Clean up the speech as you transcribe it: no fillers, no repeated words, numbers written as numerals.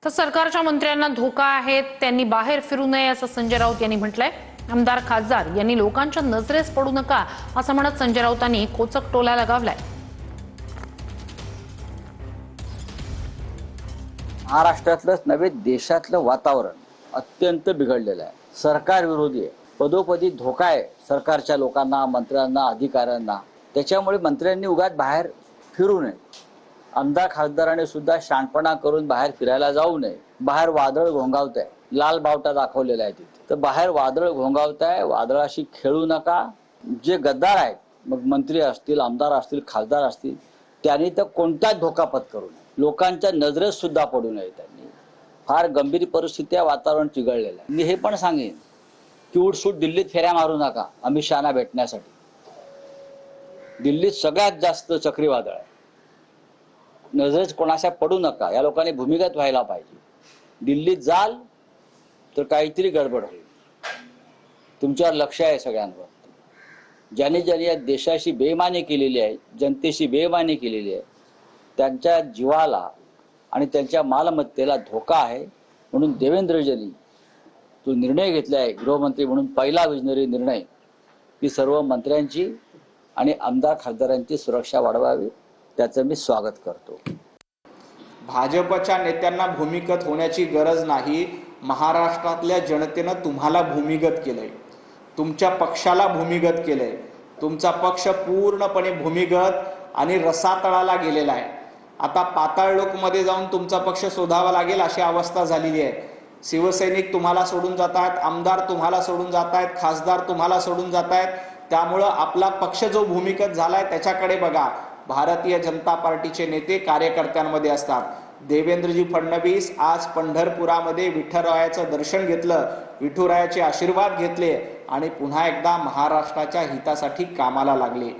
तर सरकारच्या मंत्र्यांना धोका आहे, त्यांनी बाहेर फिरू नये असं संजय राऊत यांनी म्हटलंय। आमदार खासदार यांनी लोकांच्या नजरेस पडू नका असं म्हणत संजय राऊतांनी खोचक टोला लगावलाय। महाराष्ट्रातलंच नव्हे देशातलं वातावरण अत्यंत बिघडलेलं आहे। सरकार विरोधी आहे, पदोपदी धोका आहे सरकारच्या लोकांना, मंत्र्यांना, अधिकाऱ्यांना। त्याच्यामुळे मंत्र्यांनी उगाच बाहेर फिरू नये। आमदार खासदारांनी सुद्धा शाणपणा करून बाहेर फिरायला जाऊ नये। बाहेर वादळ घोंगावतंय, लाल बावटा दाखवलेला आहे तिथे, तर बाहेर वादळ घोंगावतंय, वादळाशी खेळू नका। जे गद्दार आहेत, मग मंत्री असतील, आमदार असतील, खासदार असतील, त्यांनी तर कोणताच धोका पत्करू नये, लोकांच्या नजरेत सुद्धा पडू नये। त्यांनी फार गंभीर परिस्थिती आहे, वातावरण चिघळलेलं आहे। मी हे पण सांगेन की उठसूट दिल्लीत फेऱ्या मारू नका अमित शहाना भेटण्यासाठी। दिल्लीत सगळ्यात जास्त चक्रीवादळ आहे, नजरेच कोणाच्या पडू नका। या लोकांनी भूमिगत व्हायला पाहिजे। दिल्लीत जाल तर काहीतरी गडबड होईल। तुमच्यावर लक्ष आहे सगळ्यांवर। ज्यांनी ज्यांनी या देशाशी बेईमानी केलेली आहे, जनतेशी बेईमानी केलेली आहे, त्यांच्या जीवाला आणि त्यांच्या मालमत्तेला धोका आहे। म्हणून देवेंद्रजींनी तो निर्णय घेतला आहे गृहमंत्री म्हणून, पहिला विजनरी निर्णय, की सर्व मंत्र्यांची आणि आमदार खासदारांची सुरक्षा वाढवावी। त्याचं मी स्वागत करतो। भाजपच्या नेत्यांना भूमिगत होण्याची गरज नाही। महाराष्ट्रातल्या जनतेनं तुम्हाला भूमिगत केलंय, तुमच्या पक्षाला भूमिगत केलंय। तुमचा पक्ष पूर्णपणे भूमिगत आणि रसातळाला गेलेला आहे। आता पाताळ लोकमध्ये जाऊन तुमचा पक्ष शोधावा लागेल अशी अवस्था झालेली आहे। शिवसैनिक तुम्हाला सोडून जात आहेत, आमदार तुम्हाला सोडून जात आहेत, खासदार तुम्हाला सोडून जात आहेत। त्यामुळं आपला पक्ष जो भूमिगत झालाय त्याच्याकडे बघा। भारतीय जनता पार्टीचे नेते कार्यकर्त्यांमध्ये असतात। देवेंद्रजी फडणवीस आज पंढरपुरामध्ये विठ्ठलरायाचं दर्शन घेतलं, विठुरायाचे आशीर्वाद घेतले आणि पुन्हा एकदा महाराष्ट्राच्या हितासाठी कामाला लागले।